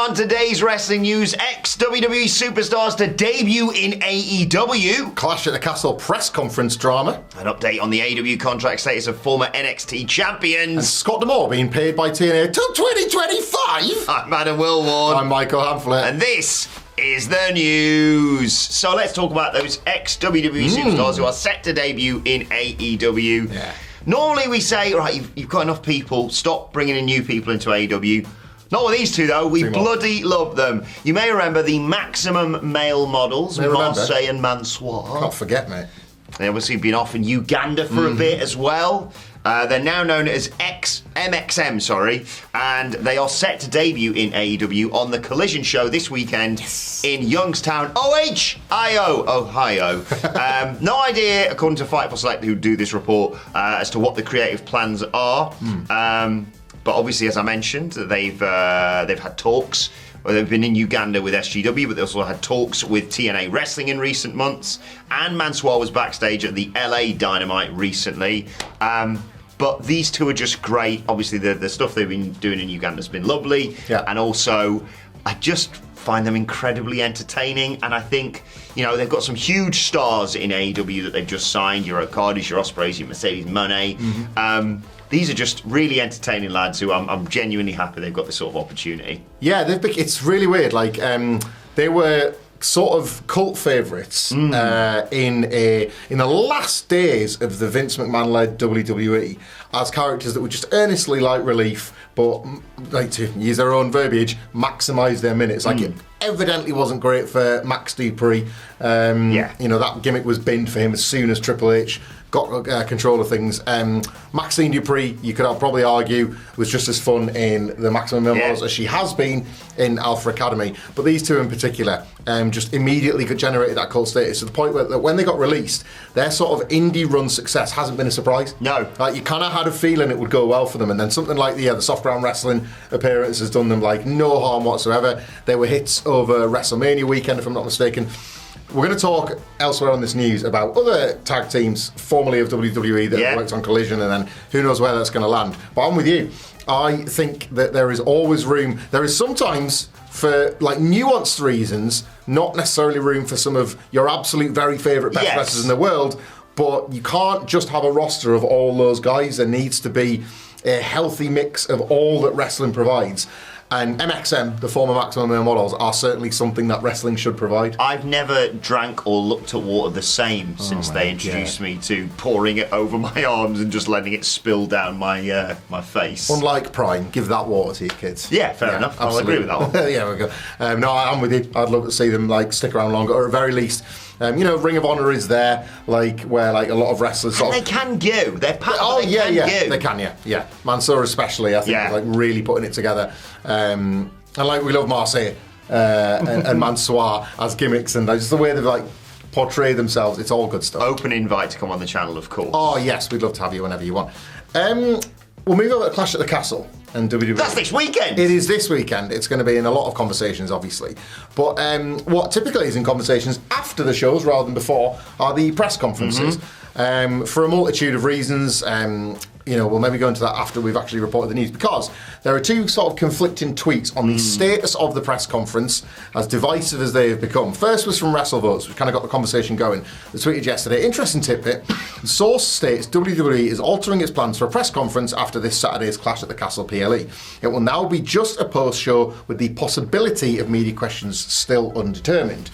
on today's wrestling news, ex-WWE superstars to debut in AEW. Clash at the Castle press conference drama. An update on the AEW contract status of former NXT champions. And Scott D'Amore being paid by TNA till 2025. I'm Adam Wilwarn. I'm Michael Hamflett. And this is the news. So let's talk about those ex-WWE superstars who are set to debut in AEW. Yeah. Normally we say, right, you've got enough people, stop bringing in new people into AEW. Not with these two, though. We bloody love them. You may remember the Maximum male models, Marseille and Mansoir. Can't forget, mate. They obviously been off in Uganda for a bit as well. They're now known as MXM, and they are set to debut in AEW on the Collision show this weekend in Youngstown, Ohio. No idea, according to Fightful Select, who do this report, as to what the creative plans are. But obviously, as I mentioned, they've had talks. Well, they've been in Uganda with SGW, but they also had talks with TNA Wrestling in recent months. And Mansoir was backstage at the LA Dynamite recently. But these two are just great. Obviously, the stuff they've been doing in Uganda has been lovely. Yeah. And also, I just find them incredibly entertaining. And I think, you know, they've got some huge stars in AEW that they've just signed. Your Okada's, your Ospreys, your Mercedes Moné. These are just really entertaining lads who I'm genuinely happy they've got this sort of opportunity. Yeah, it's really weird. Like, they were sort of cult favourites in the last days of the Vince McMahon-led WWE as characters that were just earnestly like relief, but, like, to use their own verbiage, maximise their minutes. Like, it evidently wasn't great for Max Dupree. You know, that gimmick was binned for him as soon as Triple H got control of things. Maxine Dupree, you could probably argue, was just as fun in the Maximum Male Models as she has been in Alpha Academy. But these two in particular just immediately generated that cult status to the point where when they got released, their sort of indie run success hasn't been a surprise. No. Like, you kind of had a feeling it would go well for them, and then something like the Soft Ground Wrestling appearance has done them like no harm whatsoever. They were hits over WrestleMania weekend, if I'm not mistaken. We're going to talk elsewhere on this news about other tag teams formerly of WWE that worked on Collision, and then who knows where that's going to land. But I'm with you. I think that there is always room. There is sometimes, for like nuanced reasons, not necessarily room for some of your absolute very favourite best wrestlers in the world, but you can't just have a roster of all those guys. There needs to be a healthy mix of all that wrestling provides. And MXM, the former Maximum Male Models, are certainly something that wrestling should provide. I've never drank or looked at water the same since they introduced me to pouring it over my arms and just letting it spill down my face. Unlike Prime, give that water to your kids. Yeah, fair enough. Absolutely. I'll agree with that one. Yeah, we go. No, I'm with you. I'd love to see them like stick around longer, or at very least, you know, Ring of Honor is there, like where like a lot of wrestlers sort of. They can go. They're packed. They can. Yeah. Mansoor especially, I think, is like really putting it together. And like we love Marseille and Mansoir as gimmicks, and just the way they like portray themselves. It's all good stuff. Open invite to come on the channel, of course. Oh yes, we'd love to have you whenever you want. We'll move over to Clash at the Castle and WWE. That's this weekend. It is this weekend. It's going to be in a lot of conversations, obviously. But what typically is in conversations after the shows rather than before are the press conferences. For a multitude of reasons. You know, we'll maybe go into that after we've actually reported the news, because there are two sort of conflicting tweets on the status of the press conference, as divisive as they have become. First was from WrestleVotes, which kind of got the conversation going. They tweeted yesterday, interesting tidbit, the source states WWE is altering its plans for a press conference after this Saturday's Clash at the Castle PLE. It will now be just a post-show with the possibility of media questions still undetermined.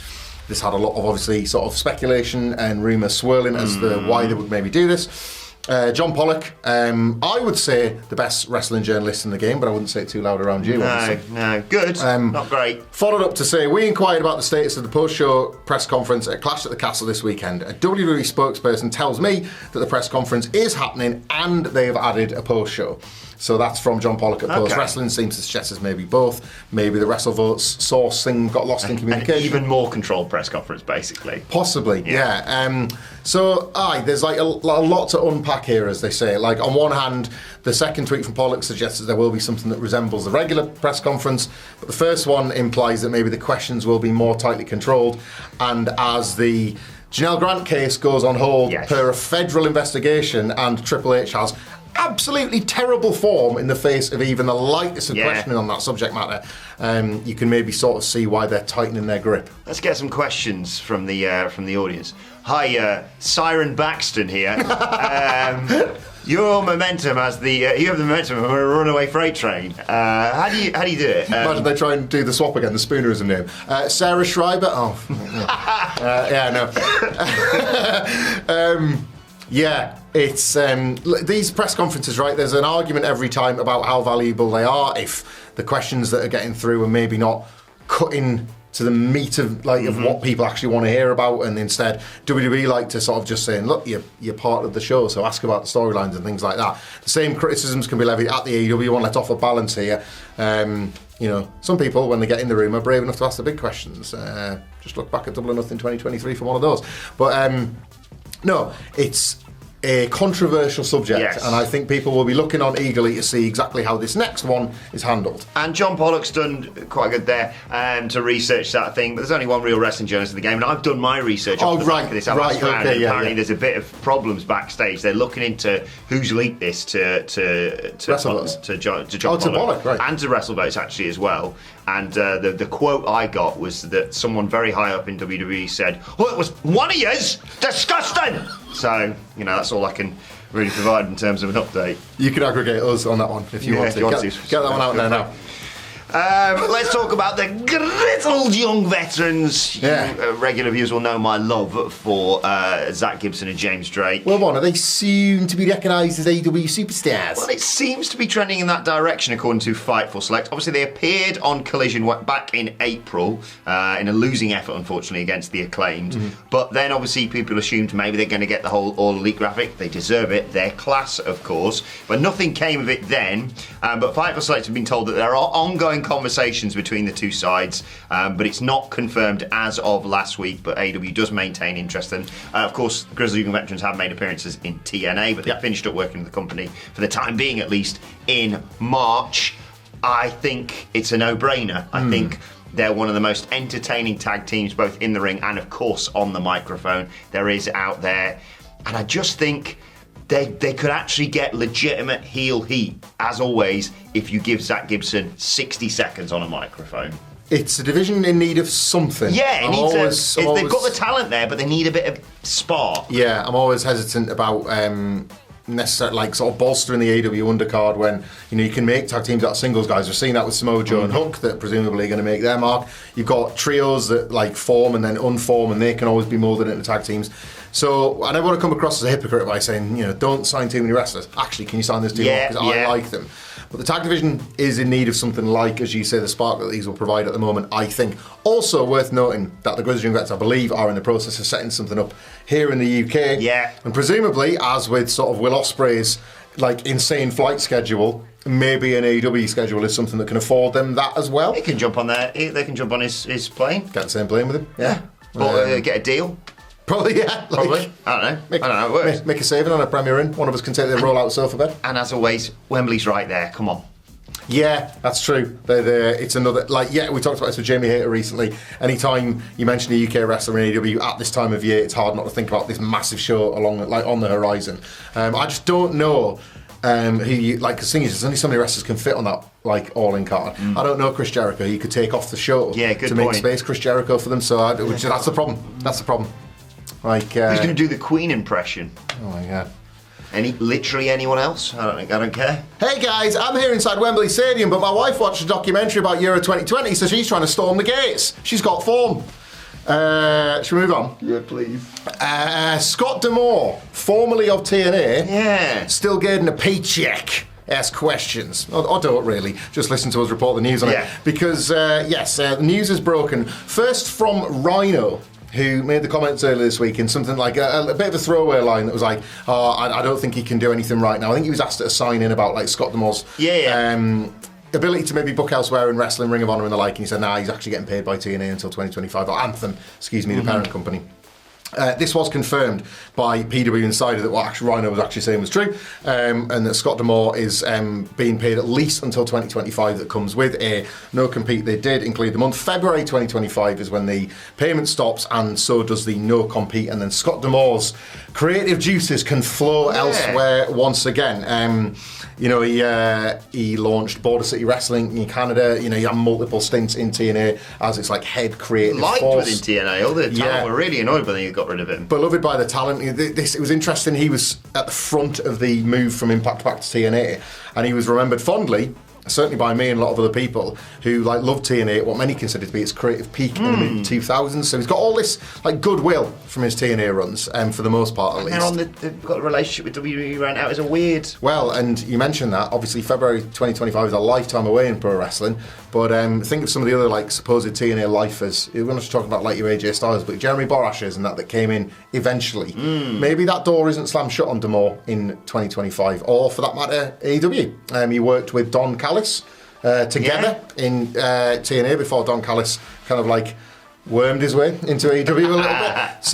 This had a lot of, obviously, sort of speculation and rumour swirling as to why they would maybe do this. John Pollock, I would say the best wrestling journalist in the game, but I wouldn't say it too loud around you. No, good, not great. Followed up to say, we inquired about the status of the post-show press conference at Clash at the Castle this weekend. A WWE spokesperson tells me that the press conference is happening and they have added a post-show. So that's from John Pollock at Post Wrestling. Seems to suggest it's maybe both. Maybe the WrestleVotes source thing got lost in communication. An even more controlled press conference, basically. Possibly, yeah. So, there's like a lot to unpack here, as they say. Like, on one hand, the second tweet from Pollock suggests that there will be something that resembles the regular press conference, but the first one implies that maybe the questions will be more tightly controlled, and as the Janelle Grant case goes on hold per a federal investigation, and Triple H has absolutely terrible form in the face of even the lightest of questioning on that subject matter, you can maybe sort of see why they're tightening their grip. Let's get some questions from the audience. Hi, Siren Baxton here. Your momentum as you have the momentum of a runaway freight train. How do you do it? Imagine they try and do the swap again. The Spoonerism name. Sarah Schreiber. Oh, no. Yeah, it's these press conferences, right? There's an argument every time about how valuable they are. If the questions that are getting through are maybe not cutting to the meat of of what people actually want to hear about, and instead WWE like to sort of just saying, look, you're part of the show, so ask about the storylines and things like that. The same criticisms can be levied at the AEW. You want to let off a balance here. Some people, when they get in the room, are brave enough to ask the big questions. Just look back at Double or Nothing 2023 for one of those. But no, it's a controversial subject, and I think people will be looking on eagerly to see exactly how this next one is handled. And John Pollock's done quite good there to research that thing, but there's only one real wrestling journalist in the game, and I've done my research off the back of this. Apparently there's a bit of problems backstage. They're looking into who's leaked this to John Pollock, right. and to WrestleVotes actually as well. And the quote I got was that someone very high up in WWE said, "Oh, it was one of yous! Disgusting!" So, that's all I can really provide in terms of an update. You can aggregate us on that one if you want to. Get that one out there now. Let's talk about the grizzled young veterans. Regular viewers will know my love for Zach Gibson and James Drake. Well, are they soon to be recognised as AEW superstars? Well, it seems to be trending in that direction, according to Fightful Select. Obviously, they appeared on Collision back in April in a losing effort, unfortunately, against the Acclaimed. But then, obviously, people assumed maybe they're going to get the whole All Elite graphic. They deserve it. They're class, of course. But nothing came of it then. But Fightful Select have been told that there are ongoing conversations between the two sides, but it's not confirmed as of last week. But AEW does maintain interest, and of course, Grizzly Young Veterans have made appearances in TNA, but they finished up working with the company for the time being, at least in March. I think it's a no-brainer. I think they're one of the most entertaining tag teams, both in the ring and, of course, on the microphone there is out there, and I just think they could actually get legitimate heel heat, as always, if you give Zach Gibson 60 seconds on a microphone. It's a division in need of something. Yeah, they've got the talent there, but they need a bit of spark. Yeah, I'm always hesitant about necessarily sort of bolstering the AEW undercard when you can make tag teams out of singles guys. We've seen that with Samoa Joe and Hook that presumably are going to make their mark. You've got trios that form and then unform, and they can always be moulded into tag teams. So I don't want to come across as a hypocrite by saying, don't sign too many wrestlers. Actually, can you sign this team because I like them? But the tag division is in need of something like, as you say, the spark that these will provide at the moment, I think. Also worth noting that the Grizzly Young Vets, I believe, are in the process of setting something up here in the UK. Yeah. And presumably, as with sort of Will Ospreay's insane flight schedule, maybe an AEW schedule is something that can afford them that as well. They can jump on they can jump on his plane. Get the same plane with him. Yeah. Or get a deal. Probably, yeah. Probably. I don't know. I don't know how it works. Make a saving on a Premier Inn. One of us can take the roll-out sofa bed. And as always, Wembley's right there. Come on. Yeah, that's true. It's another, we talked about this with Jamie Hayter recently. Anytime you mention a UK wrestler in AEW at this time of year, it's hard not to think about this massive show on the horizon. I just don't know who you, because the thing is, there's only so many wrestlers can fit on that all-in card. I don't know Chris Jericho. You could take off the show to make space Chris Jericho for them. So that's the problem. That's the problem. Who's going to do the Queen impression? Oh my god. Literally anyone else? I don't care. Hey guys, I'm here inside Wembley Stadium, but my wife watched a documentary about Euro 2020, so she's trying to storm the gates. She's got form. Should we move on? Yeah, please. Scott D'Amore, formerly of TNA, still getting a paycheck. Ask questions. Or don't really. Just listen to us report the news on it. Because, the news is broken. First from Rhino, who made the comments earlier this week in something like a bit of a throwaway line that was like, I don't think he can do anything right now. I think he was asked at a sign-in about Scott D'Amore's ability to maybe book elsewhere in wrestling, Ring of Honor and the like, and he said, he's actually getting paid by TNA until 2025, or Anthem, the parent company. This was confirmed by PW Insider that what actually Rhino was actually saying was true, and that Scott D'Amore is being paid at least until 2025. That comes with a no-compete. They did include the month February 2025 is when the payment stops, and so does the no-compete. And then Scott D'Amore's creative juices can flow elsewhere once again. He launched Border City Wrestling in Canada. He had multiple stints in TNA as its head creative liked force. within TNA. All the talent were really annoyed when they got rid of him. Beloved by the talent. It was interesting. He was at the front of the move from Impact back to TNA, and he was remembered fondly, certainly by me and a lot of other people who loved TNA at what many consider to be its creative peak in the mid-2000s. So he's got all this goodwill from his TNA runs, for the most part at least. And they've got a relationship with WWE right now. It's a weird... Well, and you mentioned that. Obviously, February 2025 is a lifetime away in pro wrestling. But think of some of the other supposed TNA lifers. We're not just talking about your AJ Styles, but Jeremy Borash's and that came in eventually. Maybe that door isn't slammed shut on D'Amore in 2025, or for that matter, AEW. He worked with Don Callis together in TNA before Don Callis kind of wormed his way into AEW a little bit.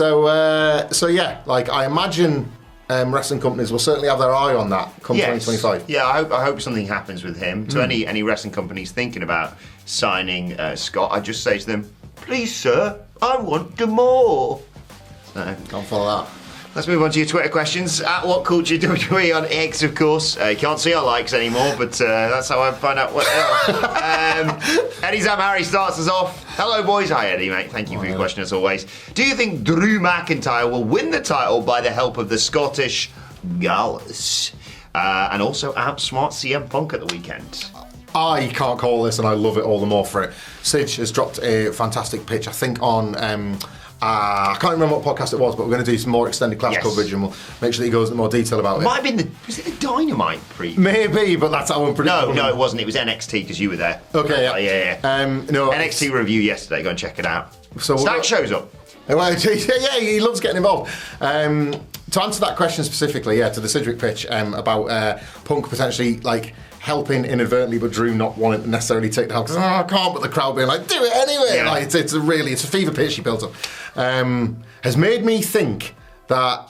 So yeah, I imagine wrestling companies will certainly have their eye on that come 2025. Yeah, I hope something happens with him. To any wrestling companies thinking about signing Scott, I just say to them, please sir, I want D'Amore. Can't follow that. Let's move on to your Twitter questions. At What Culture WWE on X, of course. You can't see our likes anymore, but that's how I find out what they are. Eddie Zam Harry starts us off. Hello, boys. Hi, Eddie, mate. Thank you for your question, as always. Do you think Drew McIntyre will win the title by the help of the Scottish Gallus? And also outsmart CM Punk at the weekend? I can't call this, and I love it all the more for it. Sidge has dropped a fantastic pitch, I think, on... I can't remember what podcast it was, but we're going to do some more extended Clash coverage, and we'll make sure that he goes into more detail about it. Might have been was it the Dynamite preview? Maybe, but that's how unpredictable. No, it wasn't. It was NXT because you were there. Okay, yeah. No, NXT review yesterday. Go and check it out. So Stack shows up. Yeah, he loves getting involved. To answer that question specifically, to the Sidgwick pitch about Punk potentially helping inadvertently, but Drew not wanting to necessarily take the help because I can't, but the crowd being do it anyway. Yeah. It's a fever pitch he built up. Has made me think that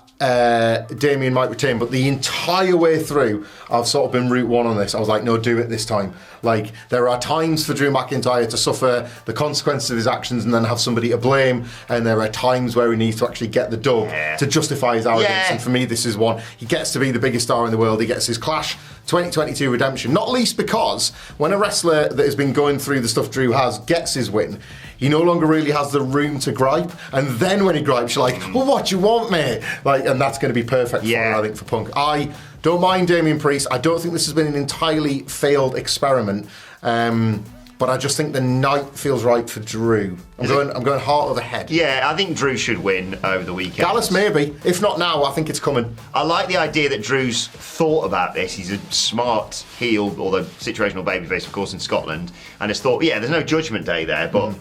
Damien might retain, but the entire way through I've sort of been route one on this. I was like, no, do it this time. There are times for Drew McIntyre to suffer the consequences of his actions and then have somebody to blame, and there are times where he needs to actually get the dub to justify his arrogance, and for me this is one. He gets to be the biggest star in the world. He gets his Clash 2022 redemption, not least because when a wrestler that has been going through the stuff Drew has gets his win, he no longer really has the room to gripe, and then when he gripes, you're well, what do you want, mate? And that's going to be perfect for him, I think, for Punk. I don't mind Damien Priest. I don't think this has been an entirely failed experiment, but I just think the night feels right for Drew. I'm going heart over head. Yeah, I think Drew should win over the weekend. Gallus maybe. If not now, I think it's coming. I like the idea that Drew's thought about this. He's a smart heel, although situational babyface, of course, in Scotland, and has thought, there's no Judgment Day there, but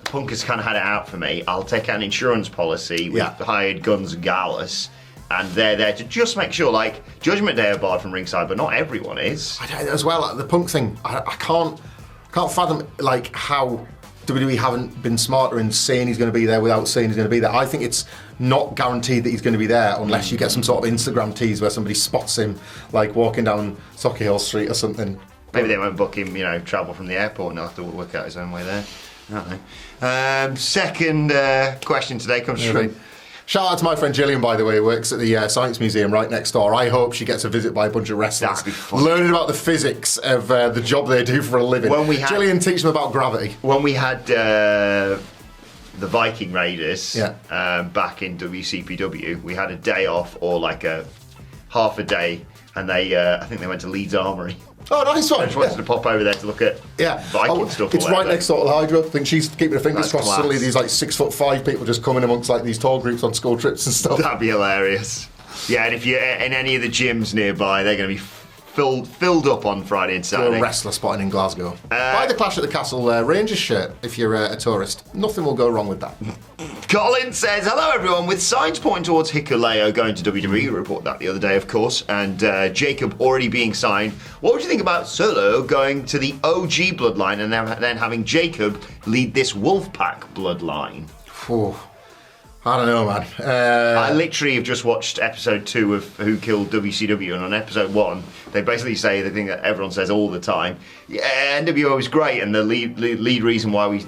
Punk has kind of had it out for me. I'll take out an insurance policy with hired guns and Gallus, and they're there to just make sure, Judgment Day are barred from ringside, but not everyone is. As well, the Punk thing, I can't fathom how WWE haven't been smarter in saying he's going to be there without saying he's going to be there. I think it's not guaranteed that he's going to be there unless you get some sort of Instagram tease where somebody spots him walking down Sauchiehall Street or something. Maybe they won't book him, travel from the airport and he'll have to work out his own way there. I don't know. Second question today comes from... Shout out to my friend Gillian, by the way, who works at the Science Museum right next door. I hope she gets a visit by a bunch of wrestlers. That'd be fun. Learning about the physics of the job they do for a living. Gillian teaches them about gravity. When we had the Viking Raiders back in WCPW, we had a day off, or a half a day, and they I think they went to Leeds Armoury. Oh, nice one. I just wanted to pop over there to look at Viking stuff. It's right next door to the Hydro. I think she's keeping her fingers crossed. Suddenly these 6'5" people just coming amongst these tour groups on school trips and stuff. That'd be hilarious. Yeah, and if you're in any of the gyms nearby, they're going to be filled up on Friday and Saturday. A wrestler spotting in Glasgow. Buy the Clash at the Castle Rangers shirt if you're a tourist. Nothing will go wrong with that. Colin says, hello everyone, with signs pointing towards Hikuleo going to WWE, you reported that the other day, of course, and Jacob already being signed, what would you think about Solo going to the OG bloodline and then having Jacob lead this Wolfpack bloodline? I don't know, man. I literally have just watched episode 2 of Who Killed WCW, and on episode 1, they basically say the thing that everyone says all the time: yeah, NWO was great, and the lead reason why we,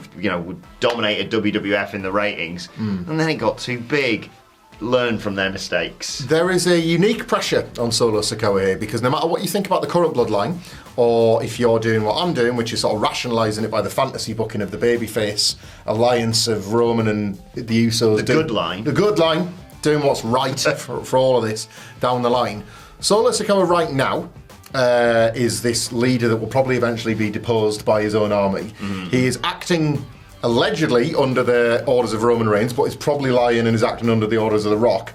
dominated WWF in the ratings, and then it got too big. Learn from their mistakes. There is a unique pressure on Solo Sikoa here, because no matter what you think about the current bloodline, or if you're doing what I'm doing, which is sort of rationalising it by the fantasy booking of the babyface alliance of Roman and the Usos. The good line. The good line, doing what's right for all of this down the line. Solo Sikoa right now is this leader that will probably eventually be deposed by his own army. He is acting allegedly under the orders of Roman Reigns, but is probably lying and is acting under the orders of The Rock.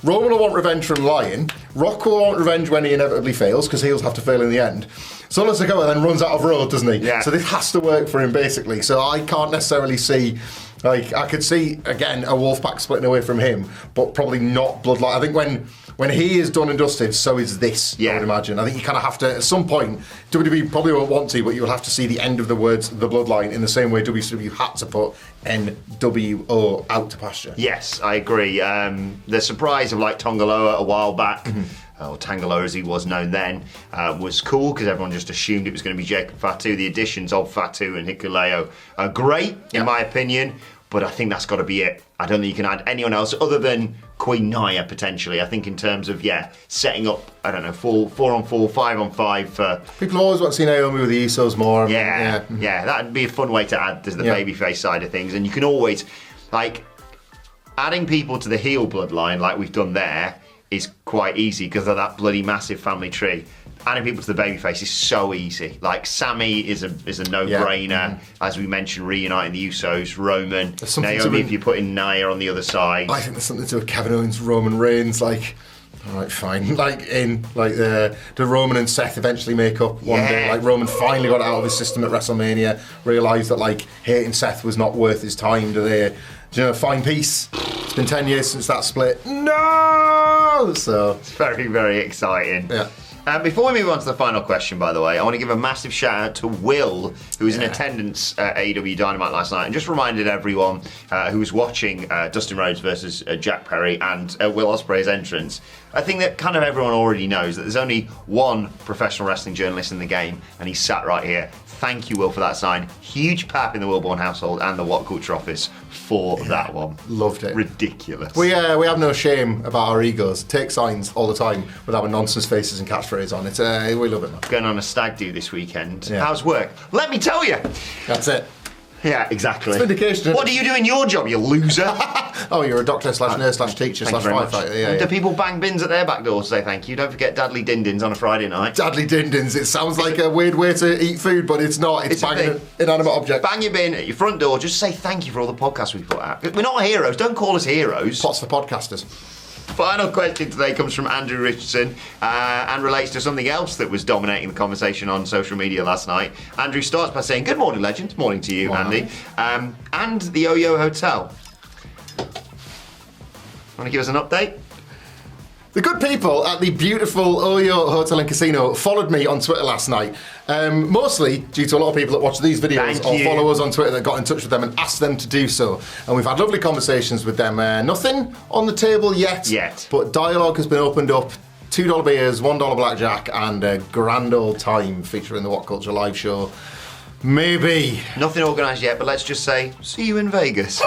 Roman will want revenge from lying. Rock will want revenge when he inevitably fails, because he'll have to fail in the end. Solo Sikoa then runs out of road, doesn't he? Yeah. So this has to work for him, basically. So I can't necessarily see... I could see, again, a Wolfpack splitting away from him, but probably not Bloodline. I think when he is done and dusted, so is this, I would imagine. I think you kind of have to, at some point, WWE probably won't want to, but you'll have to see the end of the words, the Bloodline, in the same way WCW had to put NWO out to pasture. Yes, I agree. The surprise of Tongaloa a while back, or Tangaloa as he was known then, was cool, because everyone just assumed it was going to be Jacob Fatu. The additions of Fatu and Hikuleo are great, in my opinion, but I think that's got to be it. I don't think you can add anyone else other than Queen Nia, potentially. I think in terms of, setting up, I don't know, 4-on-4, 5-on-5 for... People always want to see Naomi with the Usos more. Yeah, that'd be a fun way to add to the babyface side of things. And you can always, adding people to the heel bloodline like we've done there is quite easy because of that bloody massive family tree. Adding people to the babyface is so easy. Sammy is a no-brainer. As we mentioned, reuniting the Usos, Roman, Naomi, if you put in Nia on the other side. I think there's something to do with Kevin Owens, Roman Reigns, all right, fine. The Roman and Seth eventually make up one day. Roman finally got it out of his system at WrestleMania, realised that hating Seth was not worth his time. Do you know, fine peace. It's been 10 years since that split. No! So it's very, very exciting. Yeah. Before we move on to the final question, by the way, I want to give a massive shout out to Will, who was in attendance at AEW Dynamite last night, and just reminded everyone who was watching Dustin Rhodes versus Jack Perry and Will Ospreay's entrance. I think that kind of everyone already knows that there's only one professional wrestling journalist in the game, and he's sat right here. Thank you, Will, for that sign. Huge pap in the Wilborn household and the What Culture office for that one. Loved it. Ridiculous. We have no shame about our egos. Take signs all the time with our nonsense faces and catchphrase on it. We love it, man. Going on a stag do this weekend. Yeah. How's work? Let me tell you. That's it. Yeah, exactly. It's vindication. What do you do in your job, you loser? Oh, you're a doctor / nurse / teacher / firefighter. Do people bang bins at their back door to say thank you? Don't forget Dadley Dindins on a Friday night. Dadley Dindins. It sounds like a weird way to eat food, but it's not. It's banging an inanimate object. Bang your bin at your front door. Just say thank you for all the podcasts we put out. We're not heroes. Don't call us heroes. Pots for podcasters. Final question today comes from Andrew Richardson and relates to something else that was dominating the conversation on social media last night. Andrew starts by saying, "Good morning, legend." Morning to you, Andy. And the Oyo Hotel. Want to give us an update? The good people at the beautiful Oyo Hotel and Casino followed me on Twitter last night, mostly due to a lot of people that watch these videos or follow us on Twitter that got in touch with them and asked them to do so. And we've had lovely conversations with them. Nothing on the table yet, but dialogue has been opened up. $2 beers, $1 blackjack, and a grand old time featuring the What Culture live show. Maybe. Nothing organised yet, but let's just say, see you in Vegas.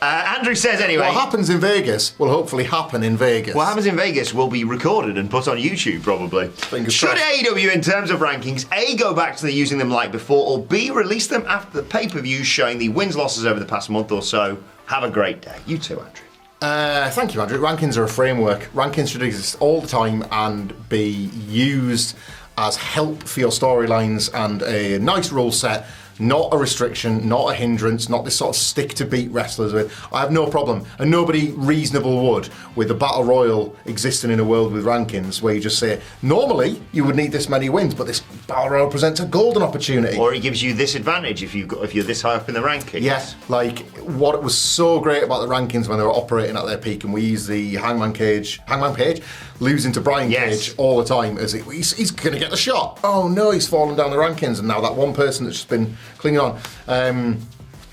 Andrew says anyway. What happens in Vegas will hopefully happen in Vegas. What happens in Vegas will be recorded and put on YouTube, probably. Should AEW, in terms of rankings, A, go back to the using them like before, or B, release them after the pay-per-views showing the wins-losses over the past month or so? Have a great day. You too, Andrew. Thank you, Andrew. Rankings are a framework. Rankings should exist all the time and be used as help for your storylines and a nice rule set. Not a restriction, not a hindrance, not this sort of stick to beat wrestlers with. I have no problem, and nobody reasonable would, with the Battle Royal existing in a world with rankings where you just say, normally you would need this many wins, but this Battle Royal presents a golden opportunity. Or it gives you this advantage if you're this high up in the rankings. Yes, what was so great about the rankings when they were operating at their peak, and we use the Hangman Page losing to Brian Cage all the time as he's going to get the shot. Oh no, he's fallen down the rankings, and now that one person that's just been clinging on.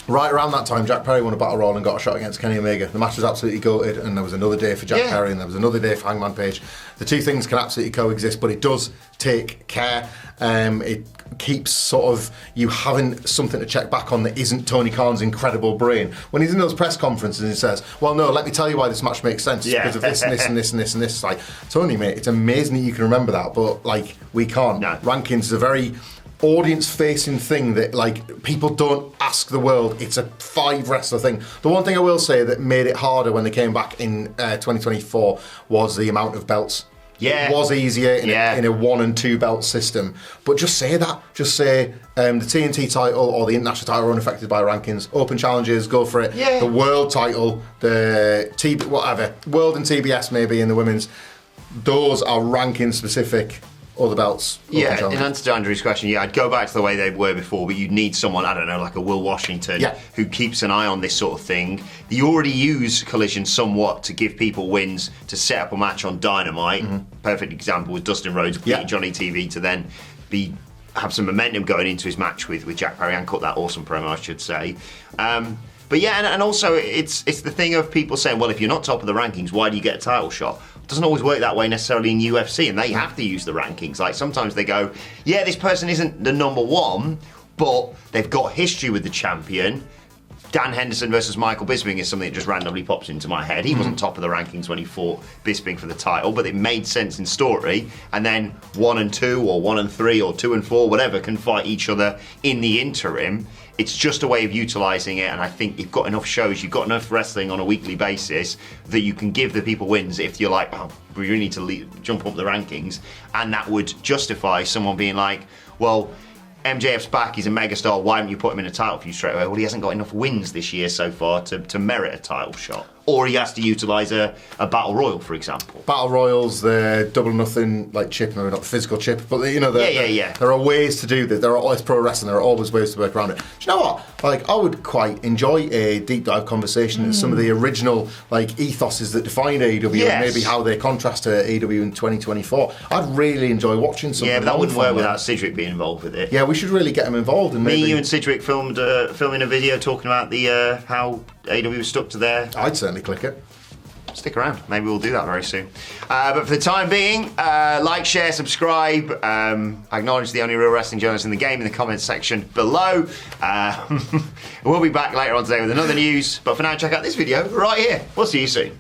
Right around that time, Jack Perry won a battle royal and got a shot against Kenny Omega. The match was absolutely goated, and there was another day for Jack Perry, and there was another day for Hangman Page. The two things can absolutely coexist, but it does take care. It keeps sort of you having something to check back on that isn't Tony Khan's incredible brain. When he's in those press conferences and he says, well, no, let me tell you why this match makes sense. Because of this and this and this and this and this. It's like, Tony, mate, it's amazing that you can remember that, but like, we can't. No. Rankings is a very audience-facing thing that like people don't ask the world. It's a 5 wrestler thing. The one thing I will say that made it harder when they came back in 2024 was the amount of belts. Yeah. It was easier in a 1 and 2 belt system. But just say that. Just say the TNT title or the international title are unaffected by rankings. Open challenges, go for it. Yeah. The world title, the whatever, world and TBS maybe in the women's, those are ranking specific. All the belts. Yeah, in answer to Andrew's question, I'd go back to the way they were before, but you'd need someone, I don't know, like a Will Washington, who keeps an eye on this sort of thing. You already use Collision somewhat to give people wins to set up a match on Dynamite. Perfect example was Dustin Rhodes beating Johnny TV to then have some momentum going into his match with Jack Perry and cut that awesome promo, I should say. But yeah, and also it's the thing of people saying, well, if you're not top of the rankings, why do you get a title shot? It doesn't always work that way necessarily in UFC, and they have to use the rankings. Like sometimes they go, yeah, this person isn't the number 1, but they've got history with the champion. Dan Henderson versus Michael Bisping is something that just randomly pops into my head. He wasn't top of the rankings when he fought Bisping for the title, but it made sense in story. And then 1 and 2 or 1 and 3 or 2 and 4, whatever, can fight each other in the interim. It's just a way of utilising it, and I think you've got enough shows, you've got enough wrestling on a weekly basis that you can give the people wins if you're like, oh, we really need to jump up the rankings, and that would justify someone being like, well, MJF's back, he's a megastar, why haven't you put him in a title feud straight away? Well, he hasn't got enough wins this year so far to merit a title shot. Or he has to utilise a battle royal, for example. Battle royals, the double or nothing like chip, maybe not the physical chip, but there are ways to do this. It's pro wrestling. There are always ways to work around it. Do you know what? Like, I would quite enjoy a deep dive conversation in some of the original like ethoses that defined AEW and maybe how they contrast to AEW in 2024. I'd really enjoy watching something. Yeah, but that wouldn't work without Sidgwick being involved with it. Yeah, we should really get him involved. And you and Sidgwick filming a video talking about the how AEW was stuck to there. I'd certainly click it. Stick around. Maybe we'll do that very soon. But for the time being, like, share, subscribe. Acknowledge the only real wrestling journalist in the game in the comments section below. We'll be back later on today with another news. But for now, check out this video right here. We'll see you soon.